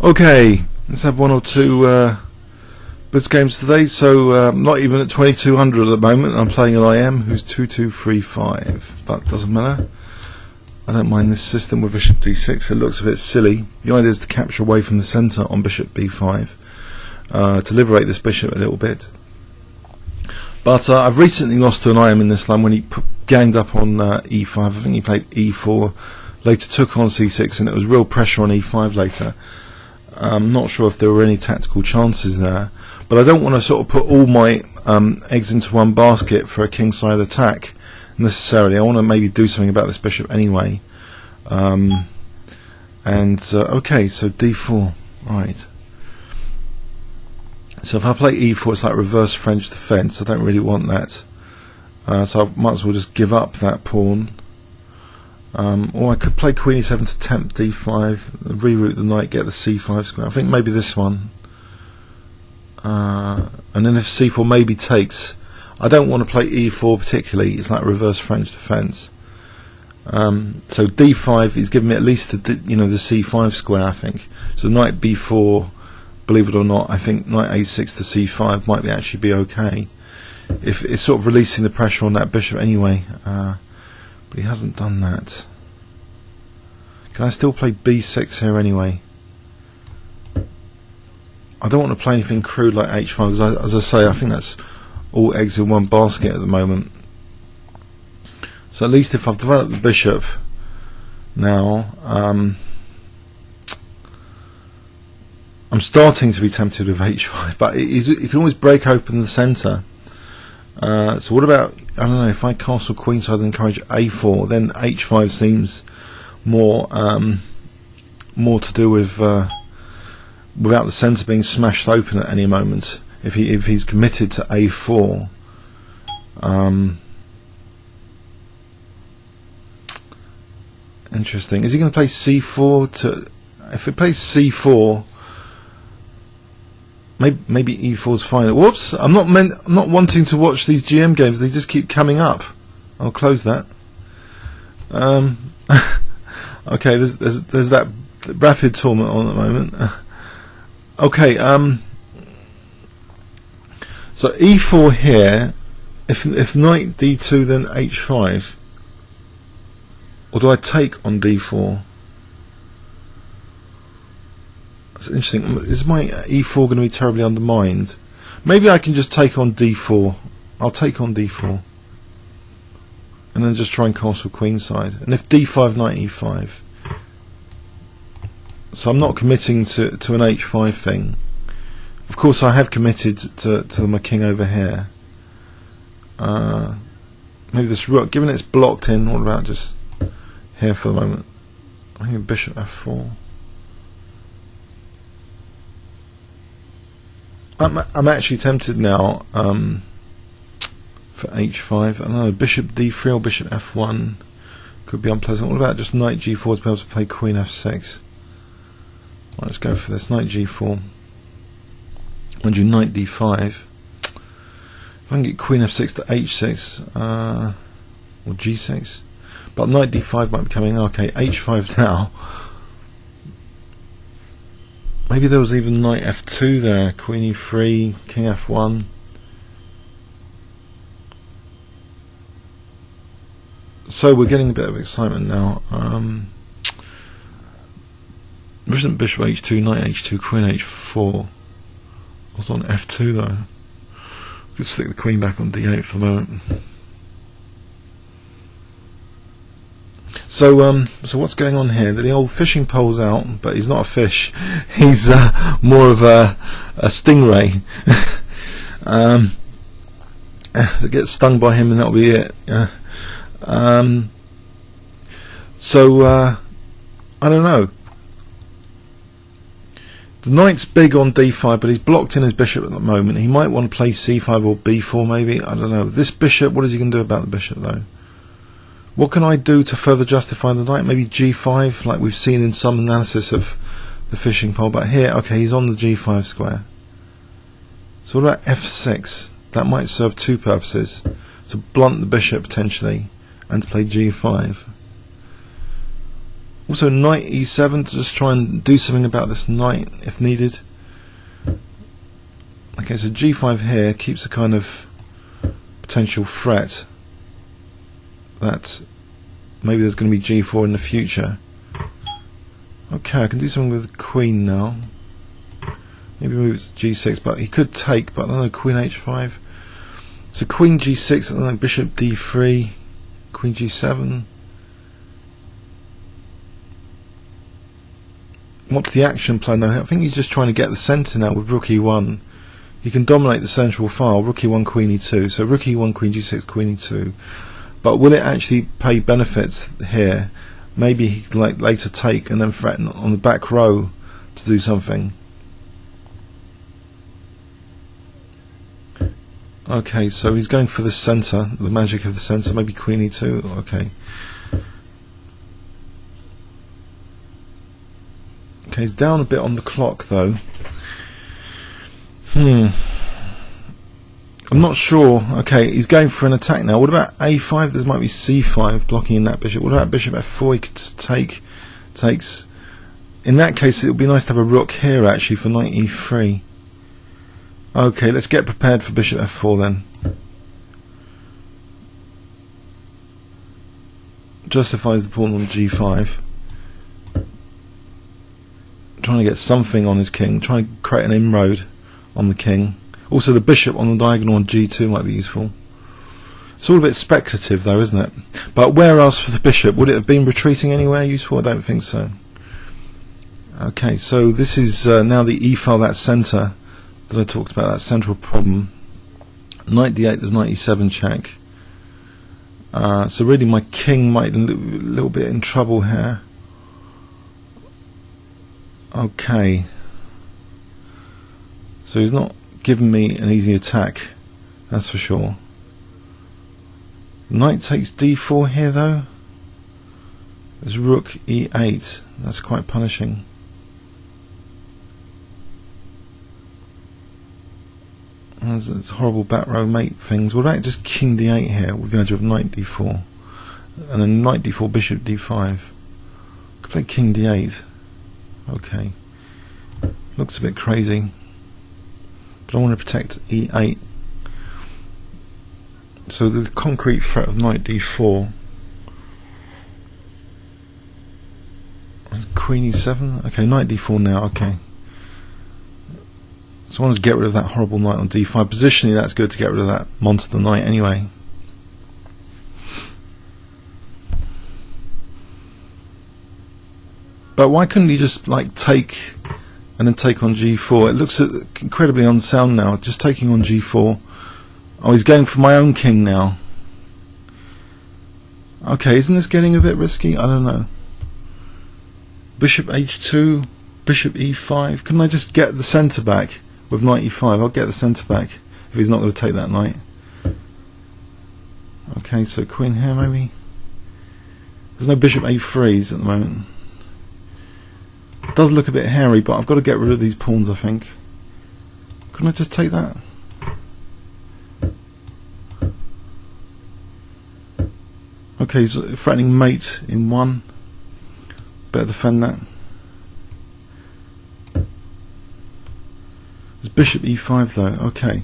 Okay, let's have one or two Blitz games today. So I'm not even at 2200 at the moment. I'm playing an IM who's 2235, but doesn't matter. I don't mind this system with bishop d6. It looks a bit silly. The idea is to capture away from the centre on bishop b5, to liberate this bishop a little bit. But I've recently lost to an IM in this line when he ganged up on e5. I think he played e4, later took on c6, and it was real pressure on e5 later. I'm not sure if there were any tactical chances there, but I don't want to sort of put all my eggs into one basket for a kingside attack necessarily. I want to maybe do something about this bishop anyway. Okay, so d4, right. So if I play e4, it's like reverse French defense. I don't really want that, so I might as well just give up that pawn. Or I could play queen e7 to tempt d5, reroute the knight, get the c5 square. I think maybe this one, and then if c4 maybe takes, I don't want to play e4 particularly. It's like reverse French defense. So d5 is giving me at least the the c5 square, I think. So knight b4, believe it or not, I think knight a6 to c5 might actually be okay. If it's sort of releasing the pressure on that bishop anyway. But he hasn't done that. Can I still play b6 here anyway? I don't want to play anything crude like h5 because, as I say, I think that's all eggs in one basket at the moment. So at least if I've developed the bishop now, I'm starting to be tempted with h5, but it can always break open the centre. So what about, I don't know, if I castle queenside and encourage a4, then h5 seems more to do with without the centre being smashed open at any moment. If he's committed to a4, interesting. Is he going to play c4 to? If he plays c4. Maybe e4 is fine. Whoops! I'm not wanting to watch these GM games. They just keep coming up. I'll close that. Okay, there's that rapid tournament on at the moment. Okay. So e4 here. If knight d2, then h5. Or do I take on d4? That's interesting. Is my e4 going to be terribly undermined? Maybe I can just take on d4. I'll take on d4 and then just try and castle queenside. And if d5, knight e5. So I'm not committing to an h5 thing. Of course I have committed to my king over here. Maybe this rook, given it's blocked in, what about just here for the moment? I think bishop f4. I'm actually tempted now for h5. I don't know, bishop d3 or bishop f1 could be unpleasant. What about just knight g4 to be able to play queen f6? Right, let's go for this. Knight g4. When you knight d5, if I can get queen f6 to h6 or g6, but knight d5 might be coming. Okay, h5 now. Maybe there was even knight f2 there, queen e3, king f1. So we're getting a bit of excitement now. Bishop h2, knight h2, queen h4. I was on f2 though. Could stick the queen back on d8 for the moment. So so what's going on here? The old fishing pole's out, but he's not a fish. He's more of a stingray. To get stung by him and that'll be it. So I don't know. The knight's big on d5, but he's blocked in his bishop at the moment. He might want to play c5 or b4 maybe. I don't know. This bishop, what is he going to do about the bishop though? What can I do to further justify the knight? Maybe g5, like we've seen in some analysis of the fishing pole. But here, okay, he's on the g5 square. So what about f6? That might serve two purposes. To blunt the bishop potentially, and to play g5. Also knight e7 to just try and do something about this knight if needed. Okay, so g5 here keeps a kind of potential threat that maybe there's going to be g4 in the future. Okay, I can do something with the queen now. Maybe move it to g6, but he could take, but I don't know, queen h5. So queen g6, I don't know, bishop d3, queen g7. What's the action plan now? I think he's just trying to get the centre now with rook e1. He can dominate the central file, rook e1, queen e2. So rook e1, queen g6, queen e2. But will it actually pay benefits here? Maybe he can later take and then threaten on the back row to do something. Okay, so he's going for the centre, the magic of the centre, maybe queen e2. Okay. Okay, he's down a bit on the clock though. I'm not sure. Okay, he's going for an attack now. What about a5? There might be c5 blocking in that bishop. What about bishop f4? He could just takes. In that case, it would be nice to have a rook here actually for knight e3. Okay, let's get prepared for bishop f4 then. Justifies the pawn on g5. Trying to get something on his king. Trying to create an inroad on the king. Also the bishop on the diagonal on g2 might be useful. It's all a bit speculative though, isn't it? But where else for the bishop? Would it have been retreating anywhere useful? I don't think so. Okay, so this is now the e file, that centre that I talked about, that central problem. Knight d8, there's knight e7 check. So really my king might be a little bit in trouble here. Okay. So he's not giving me an easy attack, that's for sure. Knight takes d4 here though. There's rook e8. That's quite punishing. There's horrible back row mate things. What about just king d8 here with the idea of knight d4? And then knight d4, bishop d5. Could play king d8. Okay. Looks a bit crazy. But I want to protect e8. So the concrete threat of knight d4. Queen e7. Okay, knight d4 now. Okay. So I want to get rid of that horrible knight on d5. Positionally, that's good to get rid of that monster knight anyway. But why couldn't he just like take and then take on g4? It looks incredibly unsound now, just taking on g4. Oh, he's going for my own king now. Okay, isn't this getting a bit risky? I don't know. Bishop h2, bishop e5. Couldn't I just get the centre back with knight e5? I'll get the centre back if he's not going to take that knight. Okay, so queen here maybe. There's no bishop a3s at the moment. It does look a bit hairy, but I've got to get rid of these pawns, I think. Couldn't I just take that? Okay, he's threatening mate in 1. Better defend that. There's bishop e5 though. Okay.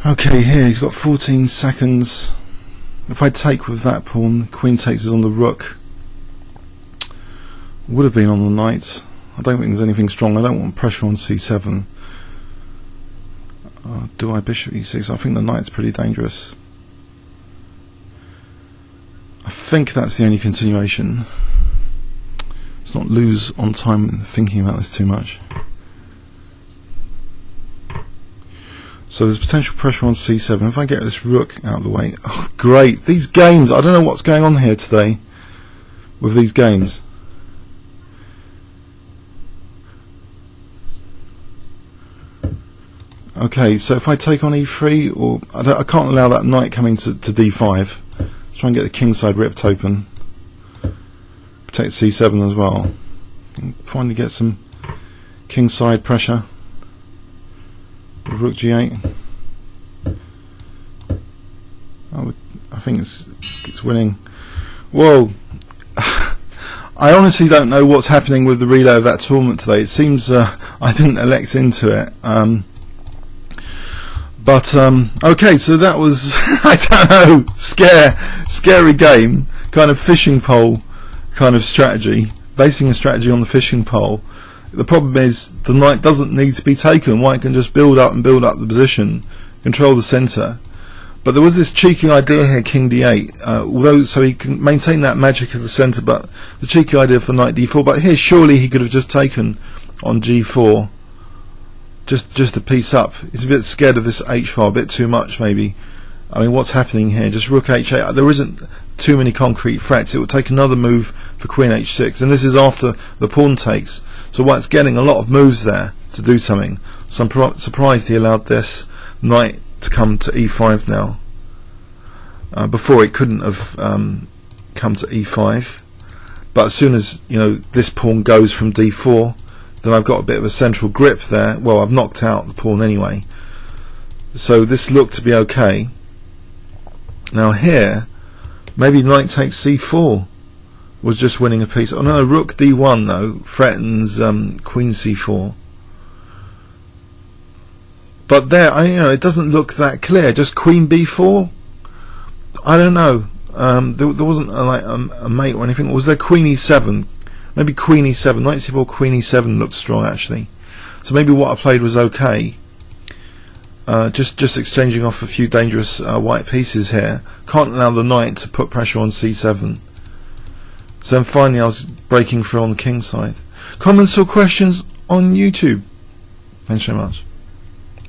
Okay, here he's got 14 seconds. If I take with that pawn, queen takes is on the rook. Would have been on the knight. I don't think there's anything strong. I don't want pressure on c7. Do I bishop e6? I think the knight's pretty dangerous. I think that's the only continuation. Let's not lose on time thinking about this too much. So there's potential pressure on c7. If I get this rook out of the way, oh great! These games, I don't know what's going on here today with these games. Okay, so if I take on e3, or I can't allow that knight coming to d5. Try and get the king side ripped open. Protect c7 as well. And finally get some king side pressure. With rook g8. Oh, I think it's winning. Whoa! I honestly don't know what's happening with the relay of that tournament today. It seems I didn't elect into it. Okay, so that was I don't know, scary game, kind of fishing pole kind of strategy, basing a strategy on the fishing pole. The problem is the knight doesn't need to be taken. White can just build up the position, control the centre. But there was this cheeky idea here, King D8, although so he can maintain that magic of the centre, but the cheeky idea for knight D4. But here surely he could have just taken on G4, just a piece up. He's a bit scared of this H file, a bit too much maybe. I mean, what's happening here? Just Rook H8. There isn't too many concrete threats. It would take another move for Queen H6, and this is after the pawn takes. So White's getting a lot of moves there to do something. So I'm surprised he allowed this knight to come to E5 now. Before it couldn't have come to E5, but as soon as this pawn goes from D4, then I've got a bit of a central grip there. Well, I've knocked out the pawn anyway, so this looked to be okay. Now here, maybe knight takes C4 was just winning a piece. Oh no, Rook D1 though threatens Queen C4. But there, it doesn't look that clear. Just Queen B4. I don't know. There wasn't a mate or anything. Was there Queen E7? Maybe Queen E7. Knight C4, Queen E7 looked strong actually. So maybe what I played was okay. Just exchanging off a few dangerous white pieces here. Can't allow the knight to put pressure on C7. So then finally I was breaking through on the king side. Comments or questions on YouTube? Thanks very much.